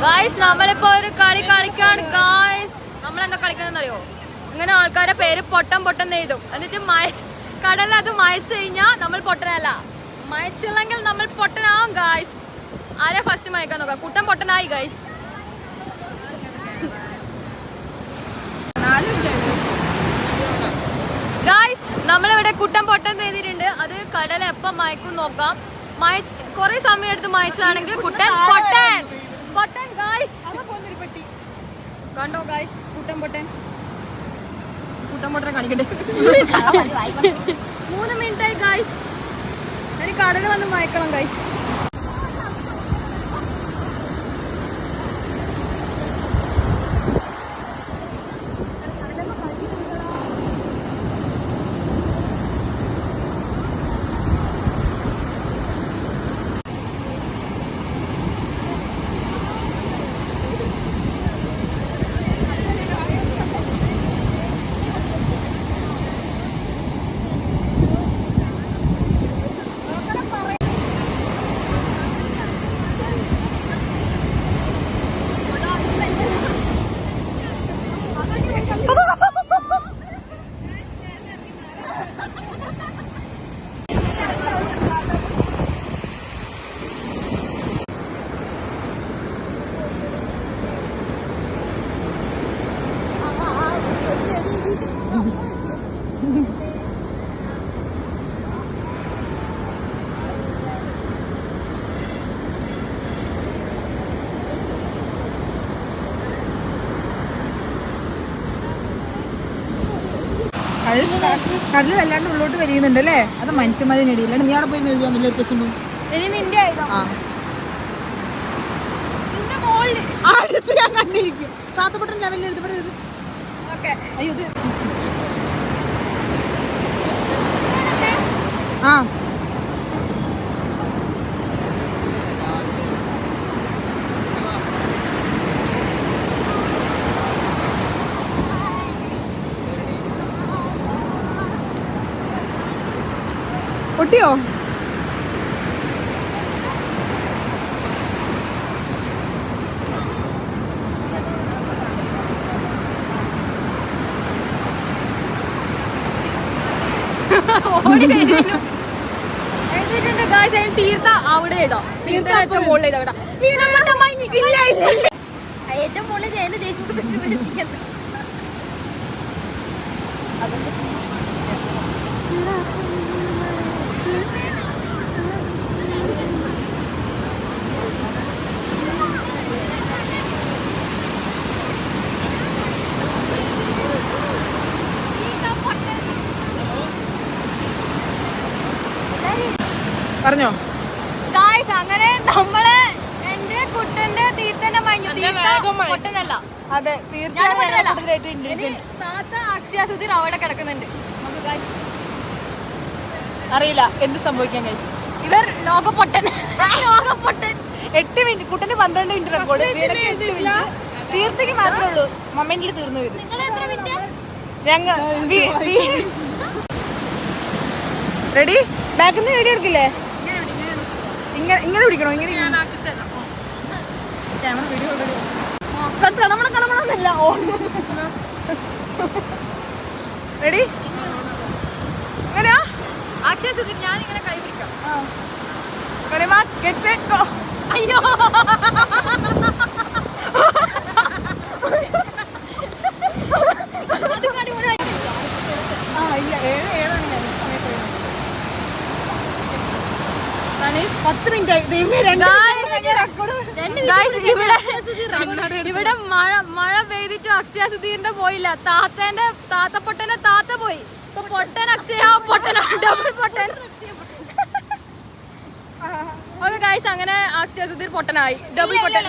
Guys നമ്മളിപ്പോ ഒരു കളി കളിക്കാണ് ഗായ്സ്. നമ്മളെന്താ കളിക്കുന്നറിയോ? ഇങ്ങനെ ആൾക്കാരെ പേര് പൊട്ടൻ പൊട്ടൻ എഴുതും. എന്നിട്ട് കടലത് മയച്ചു കഴിഞ്ഞാൽ നമ്മൾ പൊട്ടനല്ല, മയച്ചില്ലെങ്കിൽ നമ്മൾ പൊട്ടനാവും ഗായ്സ്. ആരെ ഫസ്റ്റ് മയക്കാൻ നോക്കാം? കുട്ടൻ പൊട്ടനായി ഗായ്സ്. ഗായ്സ് നമ്മളിവിടെ കുട്ടൻ പൊട്ടൻ എഴുതിയിട്ടുണ്ട്. അത് കടല എപ്പം മയക്കും നോക്കാം. കൊറേ സമയം എടുത്ത് മയച്ചാണെങ്കിൽ കുട്ടൻ പൊട്ടൻ പൊട്ടൻ ഗായ്സ്. കണ്ടോ ഗായ്സ്? കുട്ടൻ പൊട്ടൻ കുട്ടൻ പൊട്ടനെ കാണിക്കട്ടെ. 3 മിനിറ്റായി ഗായ്സ്. എനിക്ക് കടല വന്ന് മയക്കണം ഗായ്സ്. കടൽ വല്ലാണ്ട് ഉള്ളോട്ട് വരികയുന്നുണ്ട് അല്ലേ? അത് മനുഷ്യന്മാരെ നേടിയില്ലാണ്ട് നീ അവിടെ പോയി എഴുതിയാൽ വലിയ വ്യത്യാസം ഞാൻ കണ്ടിരിക്കും. താത്തപ്പെട്ട ലെവലിൽ എഴുതപ്പെടരുത്. അയ്യോ ആ പൊട്ടിയോ? തീർത്ത അവിടെ ഏറ്റവും മുകളിൽ ഏറ്റവും മുകളിൽ ദേശം പറഞ്ഞോ ഗായ്സ്. അങ്ങനെ നമ്മള് എന്റെ കുട്ടന്റെ തീർത്ഥന്റെ മഞ്ഞു പൊട്ടനല്ല, താത്ത അക്ഷയ സുധീർ അവിടെ കിടക്കുന്നുണ്ട്. അറിയില്ല എന്ത് സംഭവിക്കാൻ ഗൈസ്. ഇവർ ലോകപ്പൊട്ടൻ 8 മിനിറ്റ് കുട്ടന് 12 മിനിറ്റ് റെക്കോർഡ്. 8 മിനിറ്റ് തീർത്ഥയ്ക്ക് മാത്രമേ ഉള്ളൂ. മമ്മേന്റെ തീർന്നു പോയത്. ഞങ്ങൾ റെഡി? ബാക്കിൽ നിന്ന് വീഡിയോ എടുക്കില്ലേ? ഇങ്ങനെ പിടിക്കണോ? ഇങ്ങനെ ക്യാമറ വീഡിയോ കണമണമെന്നില്ല. റെഡി? എങ്ങനെയാ? ഞാനിങ്ങനെ കൈ പിടിക്കാം. അയ്യോ ഇവിടെ മഴ പെയ്തിട്ട് അക്ഷയ സുധീറിന്റെ പോയില്ല. താത്തപ്പൊട്ടനെ താത്ത പോയി. ഇപ്പൊ പൊട്ടൻ അക്ഷയ പൊട്ടൻ ഡബിൾ പൊട്ടൻ. ഓക്കെ ഗൈസ്, അങ്ങനെ അക്ഷയ സുധീർ പൊട്ടനായി. ഡബിൾ പൊട്ടൻ.